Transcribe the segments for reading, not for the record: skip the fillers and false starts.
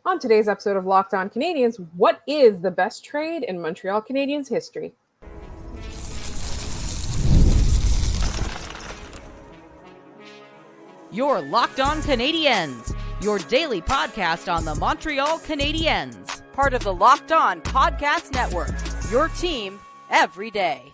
On today's episode of Locked On Canadiens, what is the best trade in Montreal Canadiens history? You're Locked On Canadiens, your daily podcast on the Montreal Canadiens, part of the Locked On Podcast Network, your team every day.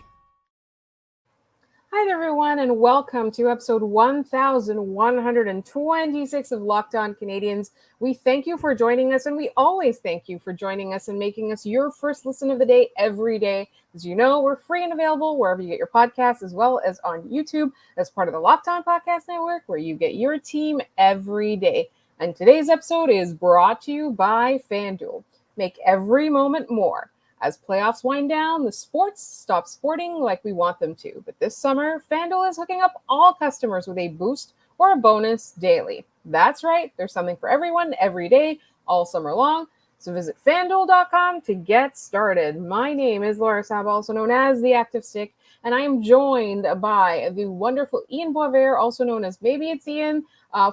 Hi there, everyone, and welcome to episode 1126 of Locked On Canadiens. We thank you for joining us, and we always thank you for joining us and making us your first listen of the day every day. As you know, we're free and available wherever you get your podcasts, as well as on YouTube as part of the Locked On Podcast Network, where you get your team every day. And today's episode is brought to you by FanDuel. Make every moment more. As playoffs wind down, the sports stop sporting like we want them to. But this summer, FanDuel is hooking up all customers with a boost or a bonus daily. That's right, there's something for everyone every day, all summer long. So visit FanDuel.com to get started. My name is Laura Sab, also known as The Active Stick, and I am joined by the wonderful Ian Boisvert, also known as Maybe It's Ian,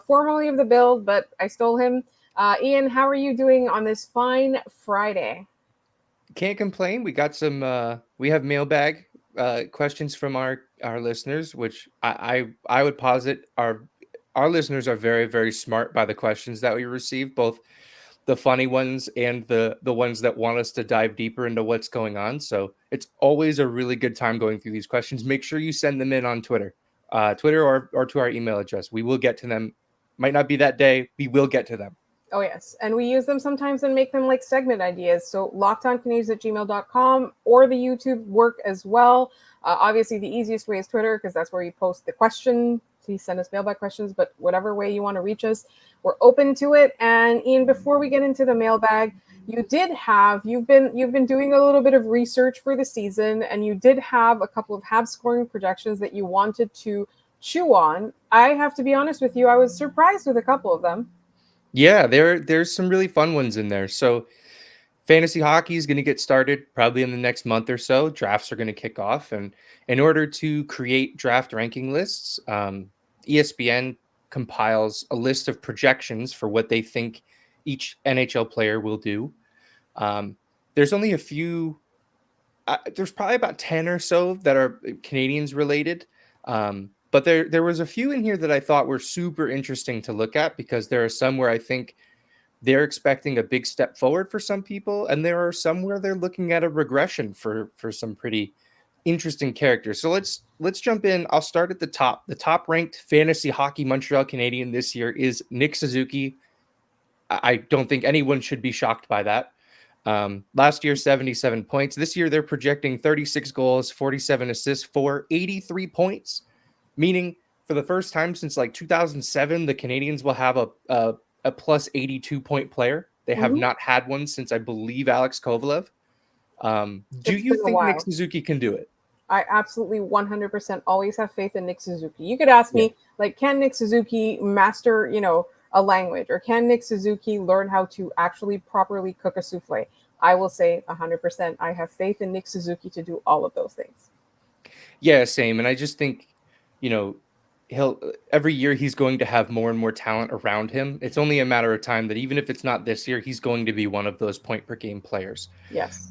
formerly of The Build, but I stole him. Ian, how are you doing on this fine Friday? Can't complain. We got some we have mailbag questions from our listeners, which I would posit our listeners are very, very smart by the questions that we receive, both the funny ones and the ones that want us to dive deeper into what's going on. So it's always a really good time going through these questions. Make sure you send them in on Twitter or to our email address. We will get to them. Might not be that day. We will get to them. Oh, yes. And we use them sometimes and make them like segment ideas. So lockedoncanadiens@gmail.com or the YouTube work as well. Obviously, the easiest way is Twitter because that's where you post the question. Please send us mailbag questions, but whatever way you want to reach us, we're open to it. And Ian, before we get into the mailbag, you've been doing a little bit of research for the season, and you did have a couple of Habs scoring projections that you wanted to chew on. I have to be honest with you, I was surprised with a couple of them. Yeah, there's some really fun ones in there. So fantasy hockey is going to get started probably in the next month or so. Drafts are going to kick off. And in order to create draft ranking lists, ESPN compiles a list of projections for what they think each NHL player will do. There's only a few, there's probably about 10 or so that are Canadians related. But there was a few in here that I thought were super interesting to look at because there are some where I think they're expecting a big step forward for some people, and there are some where they're looking at a regression for some pretty interesting characters. So let's jump in. I'll start at the top. The top ranked fantasy hockey Montreal Canadien this year is Nick Suzuki. I don't think anyone should be shocked by that. Last year, 77 points. This year, they're projecting 36 goals, 47 assists for 83 points, meaning for the first time since like 2007, the Canadiens will have a plus 82 point player. They have not had one since I believe Alex Kovalev. Do you think Nick Suzuki can do it? I absolutely 100% always have faith in Nick Suzuki. You could ask me, like, can Nick Suzuki master, a language, or can Nick Suzuki learn how to actually properly cook a souffle? I will say 100%. I have faith in Nick Suzuki to do all of those things. Yeah, same. And I just think, every year he's going to have more and more talent around him. It's only a matter of time that even if it's not this year, he's going to be one of those point per game players. Yes.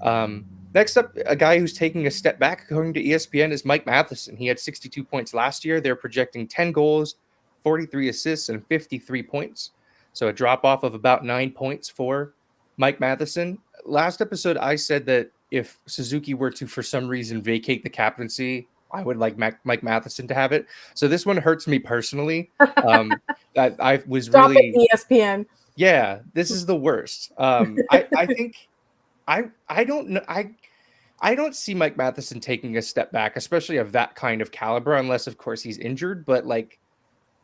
Next up, a guy who's taking a step back, according to ESPN, is Mike Matheson. He had 62 points last year. They're projecting 10 goals, 43 assists, and 53 points. So a drop off of about 9 points for Mike Matheson. Last episode, I said that if Suzuki were to, for some reason, vacate the captaincy, I would like Mike Matheson to have it. So this one hurts me personally. I was Stop really it, ESPN. Yeah, this is the worst. I think I don't know. I don't see Mike Matheson taking a step back, especially of that kind of caliber, unless of course he's injured. But like,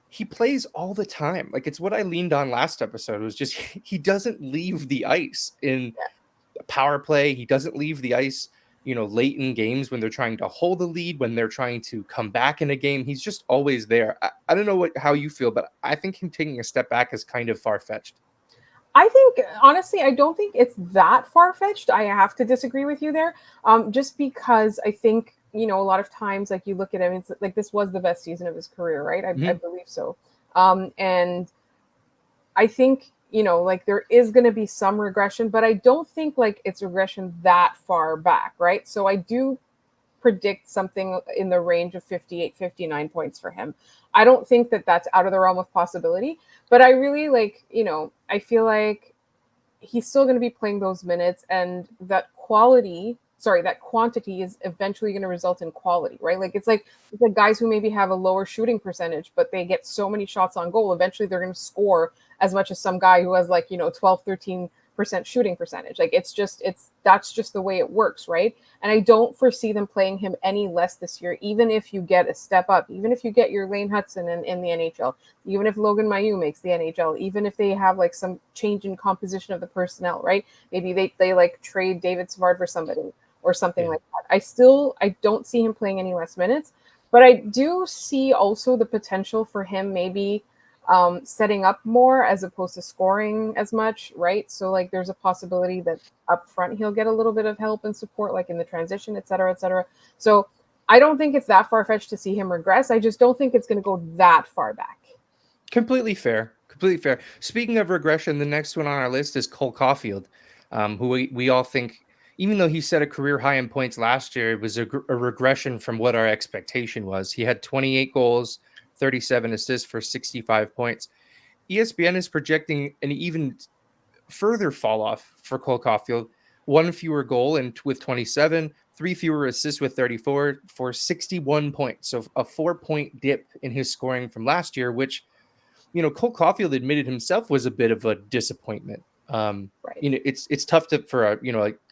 he plays all the time. Like, it's what I leaned on last episode. Was just he doesn't leave the ice in power play. He doesn't leave the ice, late in games when they're trying to hold the lead, when they're trying to come back in a game. He's just always there. I don't know how you feel, but I think him taking a step back is kind of far-fetched. I think, honestly, I don't think it's that far-fetched. I have to disagree with you there, just because I think, a lot of times, like, you look at him, it's like this was the best season of his career, right? I believe so. And I think like there is going to be some regression, but I don't think like it's regression that far back, right? So I do predict something in the range of 58, 59 points for him. I don't think that that's out of the realm of possibility, but I really like, I feel like he's still going to be playing those minutes, and that quantity is eventually going to result in quality, right? Like it's like guys who maybe have a lower shooting percentage, but they get so many shots on goal, eventually they're going to score as much as some guy who has like 12, 13% shooting percentage. Like that's just the way it works, right? And I don't foresee them playing him any less this year, even if you get a step up, even if you get your Lane Hudson in the NHL, even if Logan Mailloux makes the NHL, even if they have like some change in composition of the personnel, right? Maybe they like trade David Savard for somebody or something like that. I don't see him playing any less minutes, but I do see also the potential for him maybe setting up more as opposed to scoring as much, right? So like there's a possibility that up front he'll get a little bit of help and support, like in the transition, et cetera, et cetera. So I don't think it's that far-fetched to see him regress. I just don't think it's going to go that far back. Completely fair. Completely fair. Speaking of regression, the next one on our list is Cole Caufield, who we all think, even though he set a career high in points last year, it was a regression from what our expectation was. He had 28 goals, 37 assists for 65 points. ESPN is projecting an even further fall off for Cole Caufield. One fewer goal and with 27, three fewer assists with 34 for 61 points. So a 4-point dip in his scoring from last year, which Cole Caufield admitted himself was a bit of a disappointment. Right. It's tough for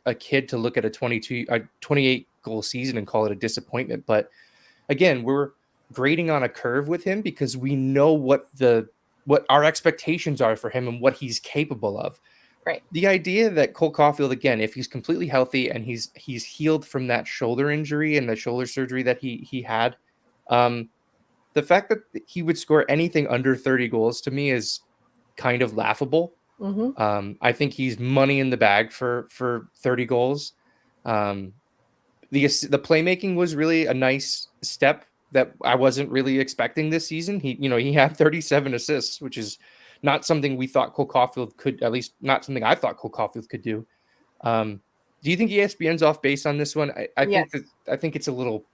a kid to look at a 28 goal season and call it a disappointment. But again, we're grading on a curve with him because we know what our expectations are for him and what he's capable of. Right. The idea that Cole Caufield, again, if he's completely healthy and he's healed from that shoulder injury and the shoulder surgery that he had, the fact that he would score anything under 30 goals to me is kind of laughable. I think he's money in the bag for 30 goals. The playmaking was really a nice step that I wasn't really expecting this season. He had 37 assists, which is not something we thought Cole Caufield could, at least not something I thought Cole Caufield could do. Do you think ESPN's off base on this one? I Yes. think it's a little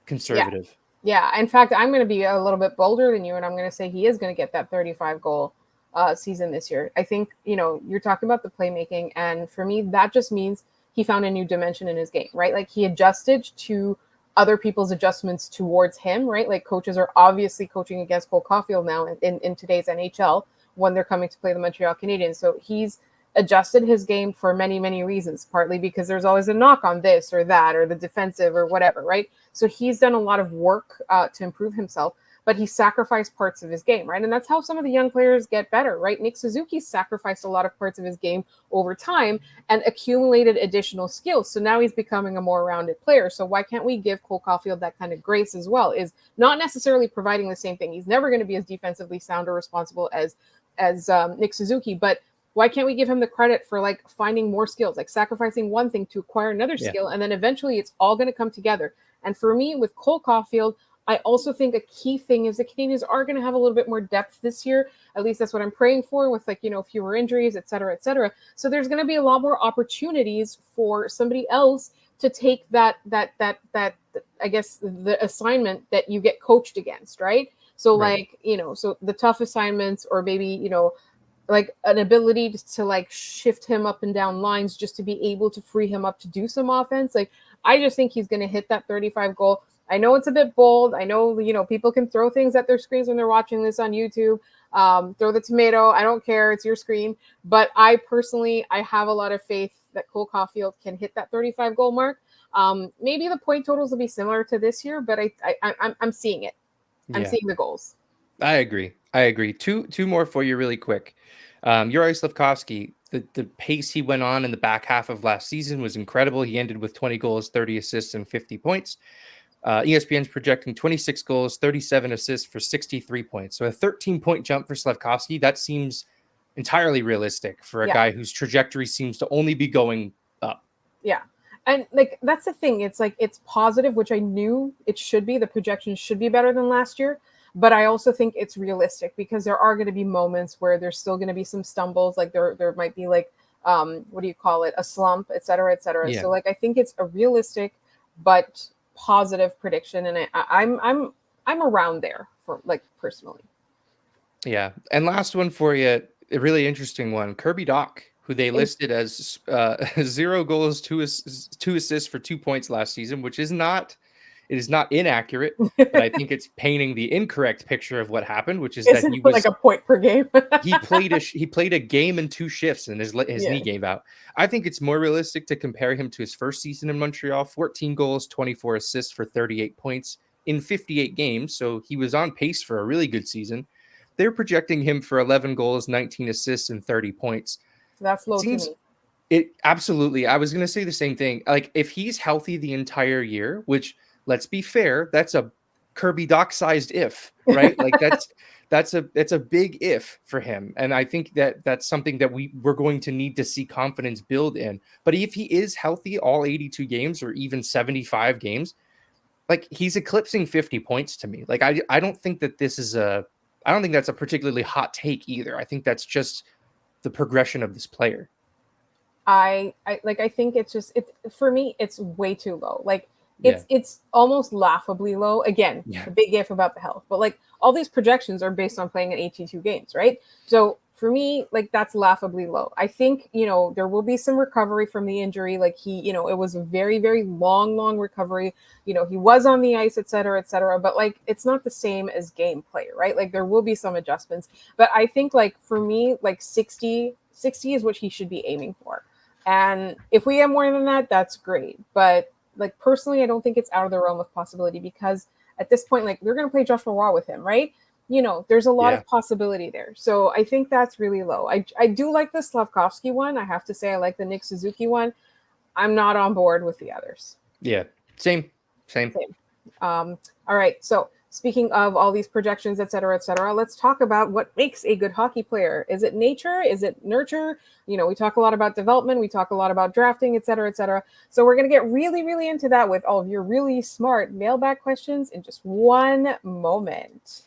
conservative. Yeah. In fact, I'm going to be a little bit bolder than you, and I'm going to say he is going to get that 35 goal season this year. I think, you're talking about the playmaking, and for me, that just means he found a new dimension in his game, right? Like he adjusted to other people's adjustments towards him, right? Like coaches are obviously coaching against Cole Caufield now in today's NHL when they're coming to play the Montreal Canadiens. So he's adjusted his game for many, many reasons, partly because there's always a knock on this or that or the defensive or whatever, right? So he's done a lot of work to improve himself, but he sacrificed parts of his game, right? And that's how some of the young players get better, right? Nick Suzuki sacrificed a lot of parts of his game over time and accumulated additional skills. So now he's becoming a more rounded player. So why can't we give Cole Caufield that kind of grace as well? Is not necessarily providing the same thing. He's never going to be as defensively sound or responsible as Nick Suzuki, but why can't we give him the credit for like finding more skills, like sacrificing one thing to acquire another skill, and then eventually it's all going to come together. And for me, with Cole Caufield, I also think a key thing is the Canadiens are going to have a little bit more depth this year. At least that's what I'm praying for, with like, fewer injuries, et cetera, et cetera. So there's going to be a lot more opportunities for somebody else to take that I guess the assignment that you get coached against, right? So like, so the tough assignments, or maybe, like an ability to like shift him up and down lines just to be able to free him up to do some offense. Like, I just think he's going to hit that 35 goal. I know it's a bit bold. I know, people can throw things at their screens when they're watching this on YouTube. Throw the tomato. I don't care. It's your screen. But I have a lot of faith that Cole Caufield can hit that 35 goal mark. Maybe the point totals will be similar to this year, but I'm seeing it. I'm seeing the goals. I agree. Two more for you really quick. Yuri Slafkovsky, the pace he went on in the back half of last season was incredible. He ended with 20 goals, 30 assists, and 50 points. ESPN's projecting 26 goals, 37 assists for 63 points. So a 13-point jump for Slafkovsky. That seems entirely realistic for a guy whose trajectory seems to only be going up. Yeah. And like, that's the thing. It's like, it's positive, which I knew it should be. The projections should be better than last year. but I also think it's realistic because there are going to be moments where there's still going to be some stumbles. Like there might be like, what do you call it? A slump, et cetera, et cetera. Yeah. So like, I think it's a realistic, but positive prediction. And I'm around there for like personally. Yeah. And last one for you, a really interesting one. Kirby Dach, who they listed as 0 goals, 2 assists for 2 points last season, which is not, it is not inaccurate, but I think it's painting the incorrect picture of what happened, which is that Isn't it like a point per game? he played a game and 2 shifts and his knee gave out. I think it's more realistic to compare him to his first season in Montreal, 14 goals, 24 assists for 38 points in 58 games. So he was on pace for a really good season. They're projecting him for 11 goals, 19 assists, and 30 points. That's low to me. It absolutely. I was going to say the same thing. Like if he's healthy the entire year, which let's be fair, that's a Kirby Dach sized if, right? Like that's a big if for him. And I think that that's something that we're going to need to see confidence build in. But if he is healthy all 82 games or even 75 games, like he's eclipsing 50 points to me. Like I don't think that I don't think that's a particularly hot take either. I think that's just the progression of this player. I think it's just for me it's way too low. Like it's almost laughably low. Again, a big if about the health, but like all these projections are based on playing in 82 games, right? So for me, like that's laughably low. I think, there will be some recovery from the injury. Like it was a very, very long recovery. He was on the ice, et cetera, but like, it's not the same as gameplay, right? Like there will be some adjustments, but I think like for me, like 60 is what he should be aiming for. And if we have more than that, that's great. But like personally, I don't think it's out of the realm of possibility because at this point, like they're going to play Joshua Roy with him, right? There's a lot of possibility there. So I think that's really low. I do like the Slafkovsky one. I have to say I like the Nick Suzuki one. I'm not on board with the others. Yeah, same. All right. So speaking of all these projections, et cetera, let's talk about what makes a good hockey player. Is it nature? Is it nurture? We talk a lot about development. We talk a lot about drafting, et cetera, et cetera. So we're going to get really, really into that with all of your really smart mailbag questions in just one moment.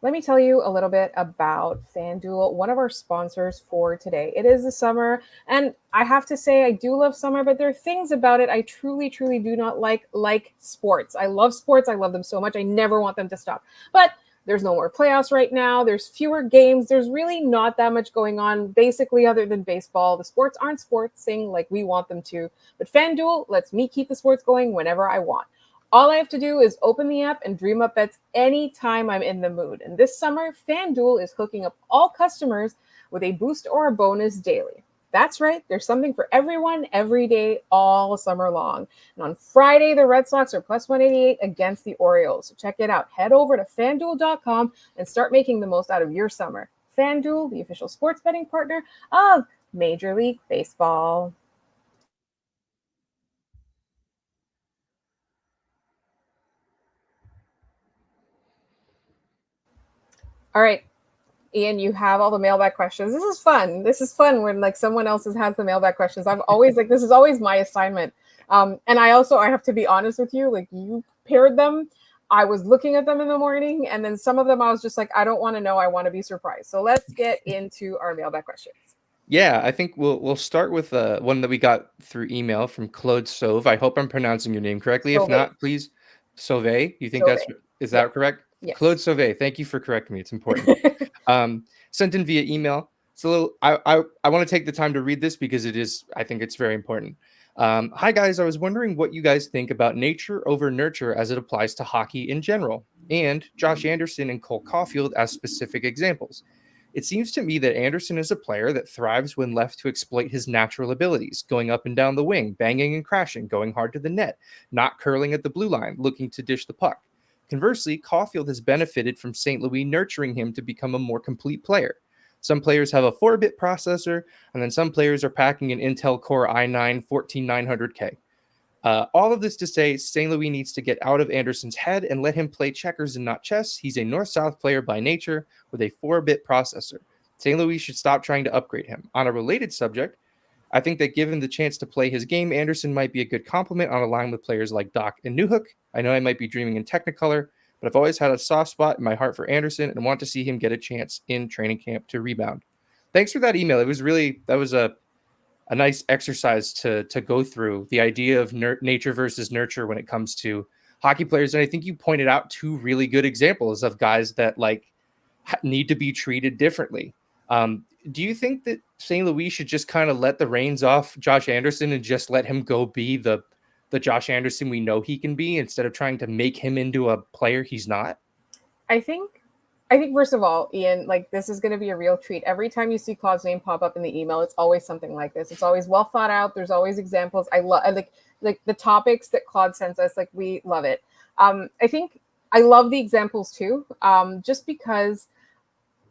Let me tell you a little bit about FanDuel, one of our sponsors for today. It is the summer, and I have to say I do love summer, but there are things about it I truly, truly do not like sports. I love sports. I love them so much. I never want them to stop. But there's no more playoffs right now. There's fewer games. There's really not that much going on, basically, other than baseball. The sports aren't sportsing like we want them to. But FanDuel lets me keep the sports going whenever I want. All I have to do is open the app and dream up bets anytime I'm in the mood. And this summer, FanDuel is hooking up all customers with a boost or a bonus daily. That's right. There's something for everyone every day, all summer long. And on Friday, the Red Sox are plus 188 against the Orioles. So check it out. Head over to FanDuel.com and start making the most out of your summer. FanDuel, the official sports betting partner of Major League Baseball. All right, Ian, you have all the mailbag questions. This is fun. When like someone else has the mailbag questions. I've always this is always my assignment. And I have to be honest with you, like you paired them. I was looking at them in the morning, and then some of them I was just like, I don't want to know. I want to be surprised. So let's get into our mailbag questions. Yeah, I think we'll start with one that we got through email from Claude Sauve. I hope I'm pronouncing your name correctly. If not, please, Sauve. You think is that correct? Yes. Claude Sauve. Thank you for correcting me. It's important. Sent in via email. It's a little. I want to take the time to read this because I think it's very important. Hi guys, I was wondering what you guys think about nature over nurture as it applies to hockey in general, and Josh Anderson and Cole Caufield as specific examples. It seems to me that Anderson is a player that thrives when left to exploit his natural abilities, going up and down the wing, banging and crashing, going hard to the net, not curling at the blue line, looking to dish the puck. Conversely, Caufield has benefited from St. Louis nurturing him to become a more complete player. Some players have a 4-bit processor, and then some players are packing an Intel Core i9 14900K. All of this to say, St. Louis needs to get out of Anderson's head and let him play checkers and not chess. He's a north-south player by nature with a 4-bit processor. St. Louis should stop trying to upgrade him. On a related subject, I think that given the chance to play his game, Anderson might be a good complement on a line with players like Dach and Newhook. I know I might be dreaming in Technicolor, but I've always had a soft spot in my heart for Anderson and want to see him get a chance in training camp to rebound. Thanks for that email. That was a nice exercise to go through the idea of nature versus nurture when it comes to hockey players. And I think you pointed out two really good examples of guys that like need to be treated differently. Do you think that St. Louis should just kind of let the reins off Josh Anderson and just let him go be the Josh Anderson we know he can be instead of trying to make him into a player he's not? I think first of all, Ian, like this is going to be a real treat. Every time you see Claude's name pop up in the email, it's always something like this. It's always well thought out. There's always examples. I like the topics that Claude sends us. Like we love it. I think I love the examples too. Just because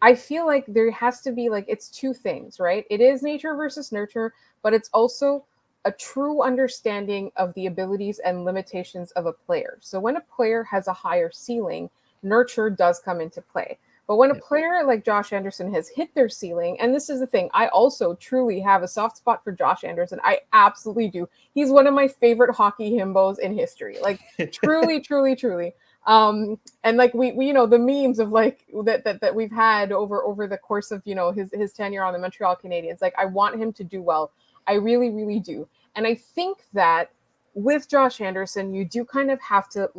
I feel like there has to be like, it's two things, right? It is nature versus nurture, but it's also a true understanding of the abilities and limitations of a player. So when a player has a higher ceiling, nurture does come into play. But when a player like Josh Anderson has hit their ceiling, and this is the thing, I also truly have a soft spot for Josh Anderson. I absolutely do. He's one of my favorite hockey himbos in history. Like truly, truly, truly. And like we you know the memes of like that we've had over the course of his tenure on the Montreal Canadiens. Like I want him to do well. I really, really do. And I think that with Josh Anderson, you do kind of have to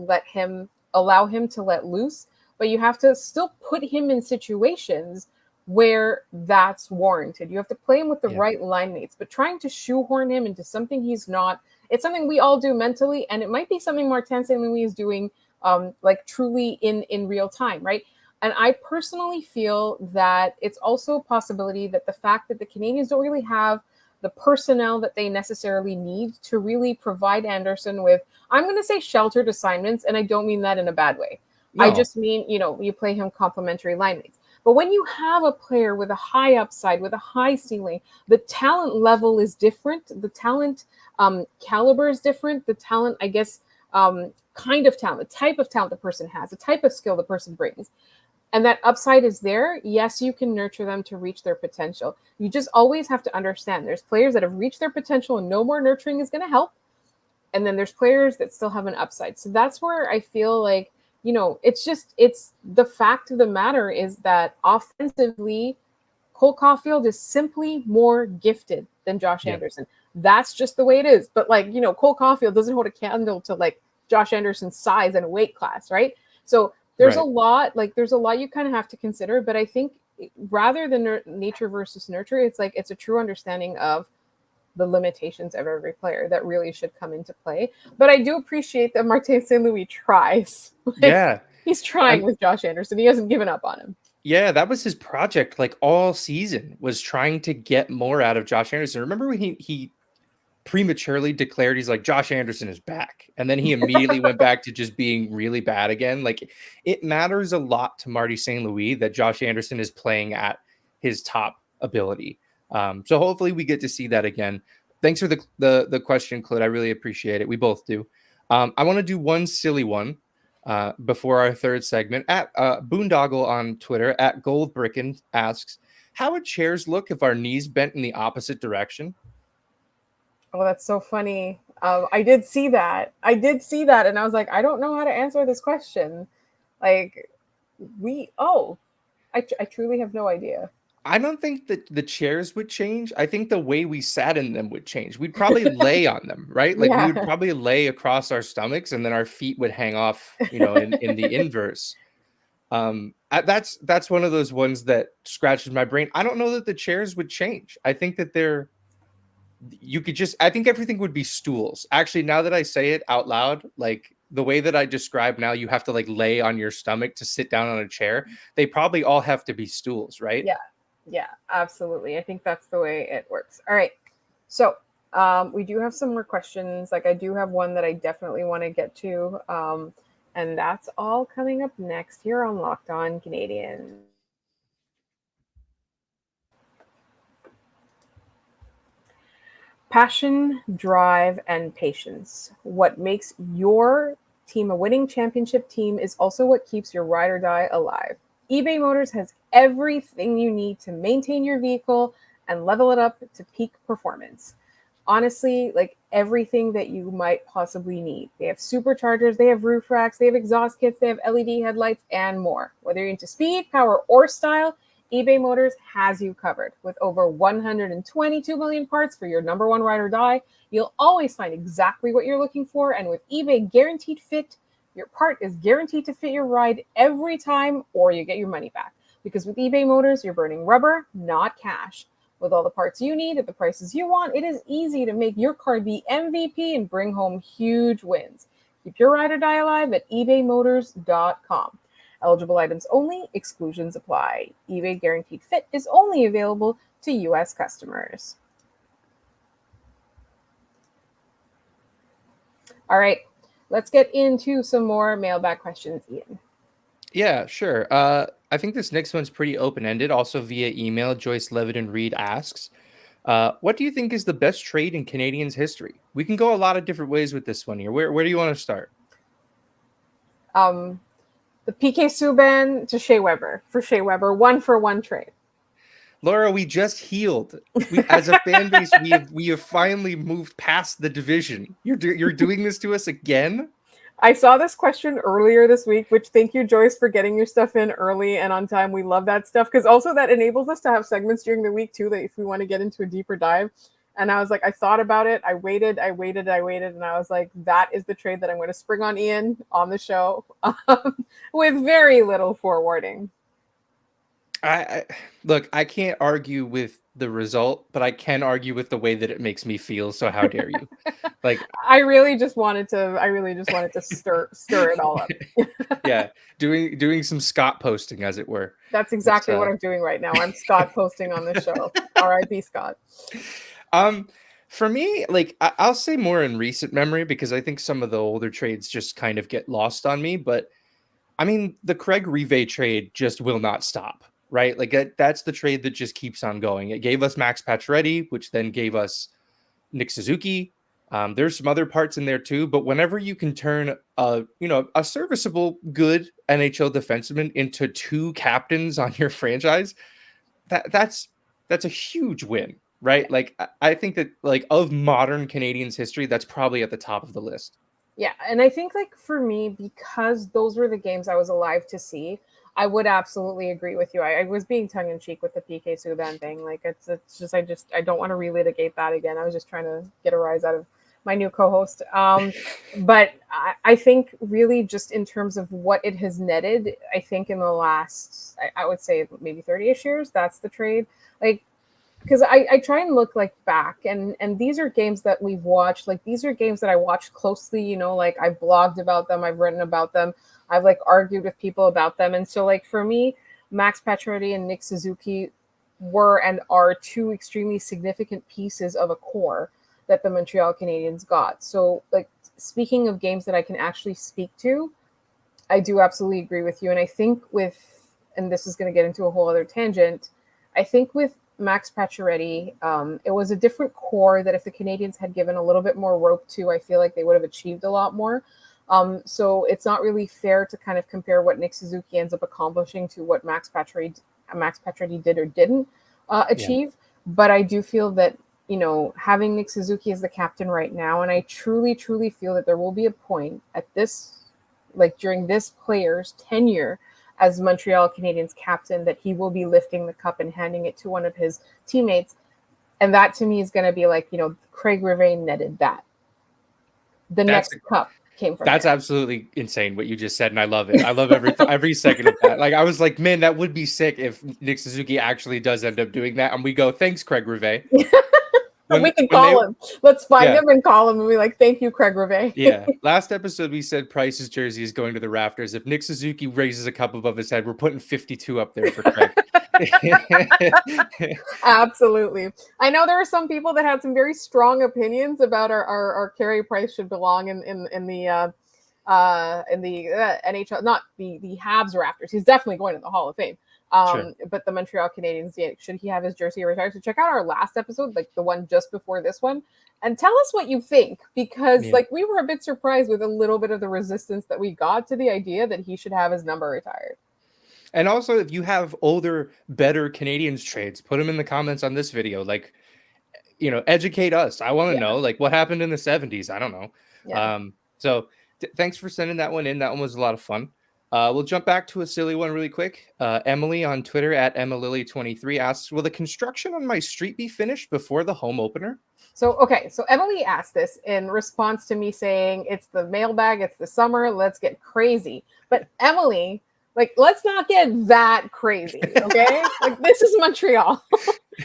allow him to let loose, but you have to still put him in situations where that's warranted. You have to play him with the right line mates, but trying to shoehorn him into something he's not, it's something we all do mentally, and it might be something Martin St. Louis is doing like truly in real time, right? And I personally feel that it's also a possibility that the fact that the Canadiens don't really have the personnel that they necessarily need to really provide Anderson with, I'm going to say sheltered assignments, and I don't mean that in a bad way. No. I just mean, you play him complementary line mates. But when you have a player with a high upside, with a high ceiling, the talent level is different. The talent caliber is different. The talent, I guess, kind of talent, the type of talent the person has, the type of skill the person brings. And that upside is there. Yes, you can nurture them to reach their potential. You just always have to understand there's players that have reached their potential and no more nurturing is going to help. And then there's players that still have an upside. So that's where I feel like, it's the fact of the matter is that offensively, Cole Caufield is simply more gifted than Josh Anderson. That's just the way it is. But like, Cole Caufield doesn't hold a candle to like Josh Anderson's size and weight class, right? So there's a lot you kind of have to consider, but I think rather than nature versus nurture, it's like it's a true understanding of the limitations of every player that really should come into play. But I do appreciate that Martin St. Louis tries. He's trying with Josh Anderson. He hasn't given up on him. Yeah, that was his project like all season, was trying to get more out of Josh Anderson. Remember when he prematurely declared he's like, Josh Anderson is back, and then he immediately went back to just being really bad again. Like it matters a lot to Marty St. Louis that Josh Anderson is playing at his top ability. So hopefully we get to see that again. Thanks for the question, Claude. I really appreciate it. We both do. I want to do one silly one before our third segment. At Boondoggle on Twitter, at Goldbricken asks, how would chairs look if our knees bent in the opposite direction? Oh, that's so funny. I did see that. And I was like, I don't know how to answer this question. Like I truly have no idea. I don't think that the chairs would change. I think the way we sat in them would change. We'd probably lay on them, right? Like we would probably lay across our stomachs and then our feet would hang off, in the inverse. That's one of those ones that scratches my brain. I don't know that the chairs would change. I think that I think everything would be stools. Actually, now that I say it out loud, like the way that I describe now, you have to like lay on your stomach to sit down on a chair. They probably all have to be stools, right? Yeah, absolutely. I think that's the way it works. All right. So we do have some more questions. Like I do have one that I definitely want to get to. And that's all coming up next here on Locked On Canadiens. Passion, drive, and patience. What makes your team a winning championship team is also what keeps your ride or die alive. eBay Motors has everything you need to maintain your vehicle and level it up to peak performance. Honestly, like everything that you might possibly need. They have superchargers, they have roof racks, they have exhaust kits, they have LED headlights, and more. Whether you're into speed, power, or style, eBay Motors has you covered. With over 122 million parts for your number one ride or die, you'll always find exactly what you're looking for. And with eBay Guaranteed Fit, your part is guaranteed to fit your ride every time, or you get your money back. Because with eBay Motors, you're burning rubber, not cash. With all the parts you need at the prices you want, it is easy to make your car the MVP and bring home huge wins. Keep your ride or die alive at ebaymotors.com. Eligible items only, exclusions apply. eBay Guaranteed Fit is only available to U.S. customers. All right, let's get into some more mailbag questions, Ian. Yeah, sure. I think this next one's pretty open-ended. Also via email, Joyce Leviton Reed asks, what do you think is the best trade in Canadiens history? We can go a lot of different ways with this one here. Where do you want to start? The PK Subban to Shea Weber for Shea Weber, 1-for-1 trade. Laura, we just healed. As a fan base, we have finally moved past the division. You're doing this to us again? I saw this question earlier this week, which thank you, Joyce, for getting your stuff in early and on time. We love that stuff because also that enables us to have segments during the week too, that if we want to get into a deeper dive. And I was like, I thought about it. I waited. And I was like, that is the trade that I'm going to spring on Ian on the show with very little forewarning. Look, I can't argue with the result, but I can argue with the way that it makes me feel. So how dare you? Like, I really just wanted to stir it all up. Yeah, doing some Scott posting, as it were. That's exactly what I'm doing right now. I'm Scott posting on this show. R.I.P. Scott. For me, like I'll say more in recent memory because I think some of the older trades just kind of get lost on me. But I mean, the Craig Rivet trade just will not stop, right? Like that's the trade that just keeps on going. It gave us Max Pacioretty, which then gave us Nick Suzuki. There's some other parts in there too, but whenever you can turn a serviceable, good NHL defenseman into two captains on your franchise, that's a huge win, right? Like I think that like of modern Canadiens history, that's probably at the top of the list. Yeah, and I think like for me, because those were the games I was alive to see, I would absolutely agree with you. I was being tongue in cheek with the PK Subban thing. Like it's just I don't want to relitigate that again. I was just trying to get a rise out of my new co-host. But I think really just in terms of what it has netted, I think in the last, I would say maybe 30-ish years, that's the trade. Like, because I try and look like back and these are games that we've watched. Like these are games that I watched closely, like I've blogged about them. I've written about them. I've like argued with people about them. And so like for me, Max Pacioretty and Nick Suzuki were and are two extremely significant pieces of a core that the Montreal Canadiens got. So like speaking of games that I can actually speak to, I do absolutely agree with you. And I think and this is going to get into a whole other tangent, I think with Max Pacioretty, it was a different core that if the Canadiens had given a little bit more rope to, I feel like they would have achieved a lot more. So it's not really fair to kind of compare what Nick Suzuki ends up accomplishing to what Max Pacioretty did or didn't achieve. Yeah. But I do feel that, having Nick Suzuki as the captain right now, and I truly, truly feel that there will be a point at this, like during this player's tenure as Montreal Canadiens captain, that he will be lifting the cup and handing it to one of his teammates. And that to me is going to be like, Craig Rivet netted that. Next cup came from That's there. Absolutely insane what you just said, and I love it. I love every second of that. Like I was like, man, that would be sick if Nick Suzuki actually does end up doing that, and we go, thanks, Craig Rivet. We can call him. Let's find him and call him and be like, thank you, Craig Rivet. Yeah. Last episode, we said Price's jersey is going to the rafters. If Nick Suzuki raises a cup above his head, we're putting 52 up there for Craig. Absolutely. I know there were some people that had some very strong opinions about our Carey Price should belong in the NHL, not the Habs rafters. He's definitely going to the Hall of Fame. Sure. But the Montreal Canadiens, should he have his jersey retired? So check out our last episode, like the one just before this one, and tell us what you think, because like we were a bit surprised with a little bit of the resistance that we got to the idea that he should have his number retired. And also, if you have older, better Canadians trades, put them in the comments on this video. Like, educate us. I want to Yeah. know, like, what happened in the 70s. I don't know. Yeah. So thanks for sending that one in. That one was a lot of fun. We'll jump back to a silly one really quick. Emily on Twitter at EmmaLily23 asks, will the construction on my street be finished before the home opener? So Emily asked this in response to me saying, it's the mailbag, it's the summer, let's get crazy. But Emily, like, let's not get that crazy, okay? Like, this is Montreal.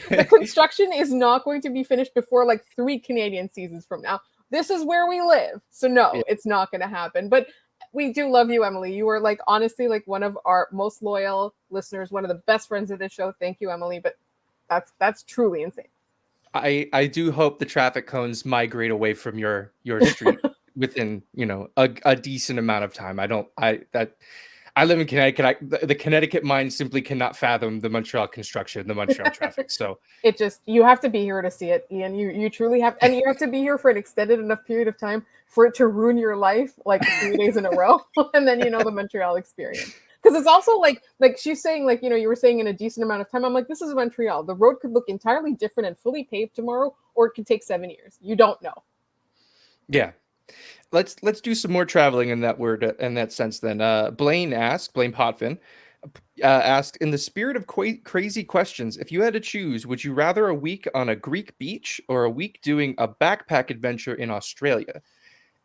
The construction is not going to be finished before like 3 Canadian seasons from now. This is where we live. So no, it's not going to happen. But we do love you, Emily. You are like, honestly, like one of our most loyal listeners, one of the best friends of this show. Thank you, Emily. But that's truly insane. I do hope the traffic cones migrate away from your street within, a decent amount of time. I live in Connecticut. The Connecticut mind simply cannot fathom the Montreal construction, the Montreal traffic. So you have to be here to see it, Ian. You truly have, and you have to be here for an extended enough period of time for it to ruin your life, like 3 days in a row, and then the Montreal experience. Because it's also like she's saying, like, you were saying in a decent amount of time. I'm like, this is Montreal. The road could look entirely different and fully paved tomorrow, or it could take 7 years. You don't know. Yeah. Let's do some more traveling in that sense then. Blaine Potvin asked, in the spirit of crazy questions, if you had to choose, would you rather a week on a Greek beach or a week doing a backpack adventure in Australia?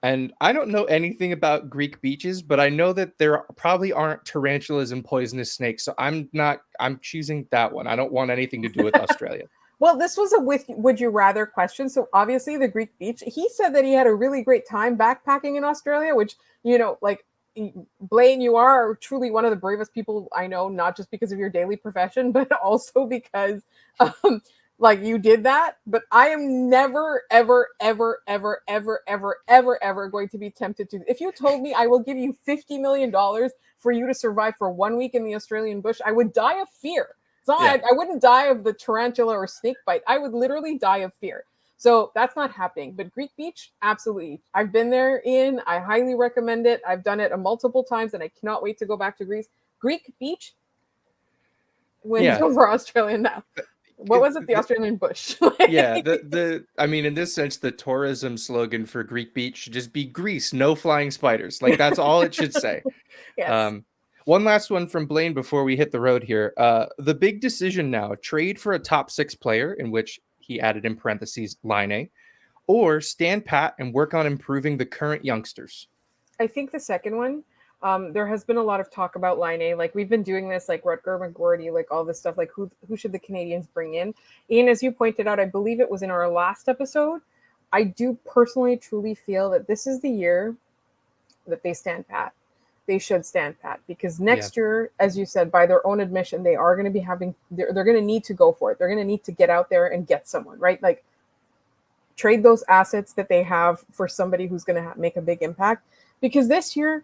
And I don't know anything about Greek beaches, but I know that there probably aren't tarantulas and poisonous snakes. So I'm choosing that one. I don't want anything to do with Australia. Well, this was a would you rather question. So obviously the Greek beach, he said that he had a really great time backpacking in Australia, which, like, Blaine, you are truly one of the bravest people I know, not just because of your daily profession, but also because like you did that. But I am never, ever, ever, ever, ever, ever, ever, ever going to be tempted to. If you told me I will give you $50 million for you to survive for 1 week in the Australian bush, I would die of fear. So I wouldn't die of the tarantula or snake bite. I would literally die of fear. So that's not happening. But Greek beach, absolutely. I've been there, Ian. I highly recommend it. I've done it multiple times, and I cannot wait to go back to Greece. Greek beach wins over Australia now. What was it? The Australian bush. Yeah, I mean, in this sense, the tourism slogan for Greek beach should just be Greece, no flying spiders. Like, that's all it should say. Yes. One last one from Blaine before we hit the road here. The big decision now, trade for a top 6 player, in which he added in parentheses Laine, or stand pat and work on improving the current youngsters. I think the second one. There has been a lot of talk about Laine. Like, we've been doing this, like Rutger McGordy, like all this stuff, like who should the Canadians bring in? Ian, as you pointed out, I believe it was in our last episode, I do personally truly feel that this is the year that they stand pat. They should stand pat, because next year, as you said, by their own admission, they are going to be they're going to need to go for it. They're going to need to get out there and get someone, right? Like, trade those assets that they have for somebody who's going to make a big impact, because this year,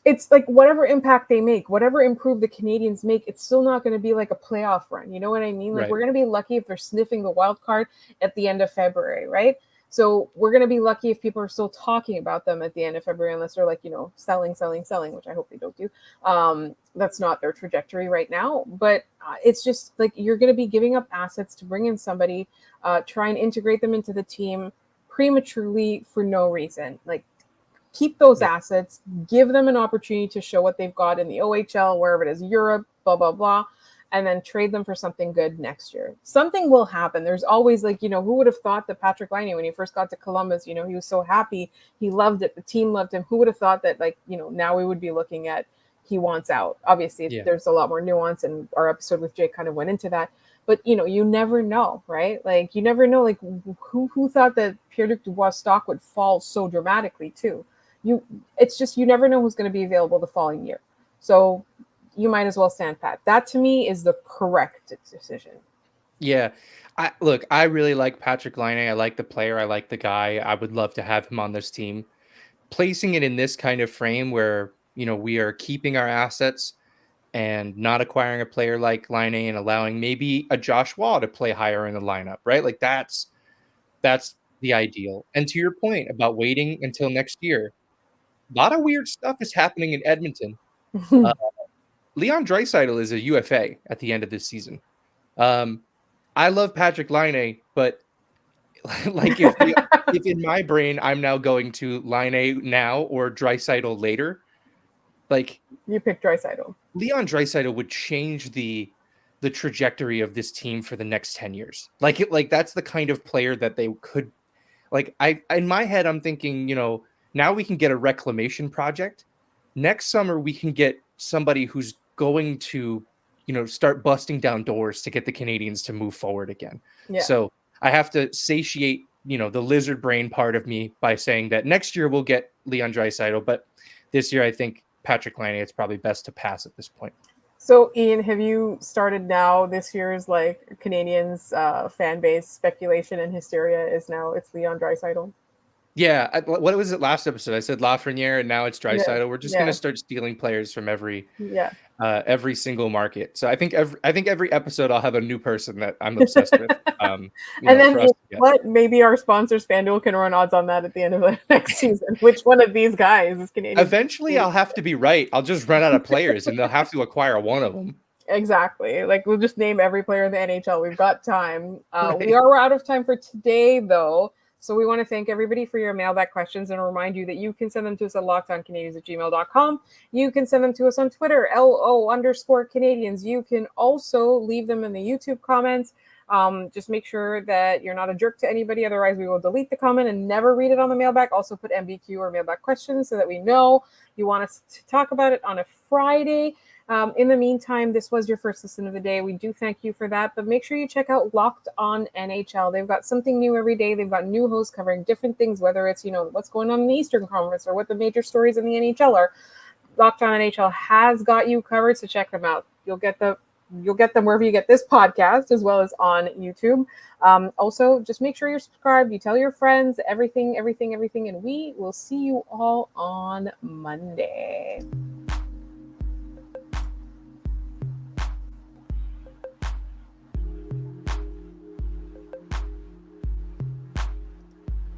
it's like whatever impact they make, whatever improve the Canadians make, it's still not going to be like a playoff run. You know what I mean? Like, we're going to be lucky if they're sniffing the wild card at the end of February, right? So we're going to be lucky if people are still talking about them at the end of February, unless they're like, selling, which I hope they don't do. That's not their trajectory right now. But it's just like, you're going to be giving up assets to bring in somebody, try and integrate them into the team prematurely for no reason. Like, keep those assets, give them an opportunity to show what they've got in the OHL, wherever it is, Europe, blah, blah, blah, and then trade them for something good next year. Something will happen. There's always, like, who would have thought that Patrick Laine, when he first got to Columbus, he was so happy. He loved it. The team loved him. Who would have thought that, like, now we would be looking at he wants out. Obviously, there's a lot more nuance, and our episode with Jake kind of went into that. But, you never know, right? Like, you never know, like, who thought that Pierre-Luc Dubois' stock would fall so dramatically, too? It's just, you never know who's going to be available the following year. So you might as well stand pat. That, to me, is the correct decision. Yeah. I really like Patrick Laine. I like the player. I like the guy. I would love to have him on this team. Placing it in this kind of frame where, we are keeping our assets and not acquiring a player like Laine and allowing maybe a Josh Waugh to play higher in the lineup, right? Like, that's the ideal. And to your point about waiting until next year, a lot of weird stuff is happening in Edmonton. Leon Draisaitl is a UFA at the end of this season. I love Patrick Laine, but like if in my brain I'm now going to Laine now or Draisaitl later, like you pick Draisaitl. Leon Draisaitl would change the trajectory of this team for the next 10 years. Like that's the kind of player that they could, like, I in my head I'm thinking, now we can get a reclamation project. Next summer we can get somebody who's going to, start busting down doors to get the Canadiens to move forward again. Yeah. So I have to satiate, the lizard brain part of me by saying that next year we'll get Leon Draisaitl, but this year I think Patrick Laine, it's probably best to pass at this point. So, Ian, have you started now this year's like Canadiens fan base speculation and hysteria is now it's Leon Draisaitl? Yeah, what was it last episode? I said Lafreniere, and now it's Draisaitl. Yeah. We're just going to start stealing players from every single market. So I think every episode I'll have a new person that I'm obsessed with. And then maybe our sponsors FanDuel can run odds on that at the end of the next season. Which one of these guys is Canadian? Eventually, I'll have to be right. I'll just run out of players, and they'll have to acquire one of them. Exactly. Like we'll just name every player in the NHL. We've got time. We are out of time for today, though. So we want to thank everybody for your mailbag questions and remind you that you can send them to us at lockedoncanadiens@gmail.com. You can send them to us on Twitter, LO_Canadiens. You can also leave them in the YouTube comments. Just make sure that you're not a jerk to anybody. Otherwise, we will delete the comment and never read it on the mailbag. Also put MBQ or mailbag questions so that we know you want us to talk about it on a Friday. In the meantime, this was your first listen of the day. We do thank you for that, but make sure you check out Locked On NHL. They've got something new every day. They've got new hosts covering different things, whether it's, what's going on in the Eastern Conference or what the major stories in the NHL are. Locked On NHL has got you covered, so check them out. You'll get them wherever you get this podcast, as well as on YouTube. Also, just make sure you're subscribed. You tell your friends, everything, and we will see you all on Monday.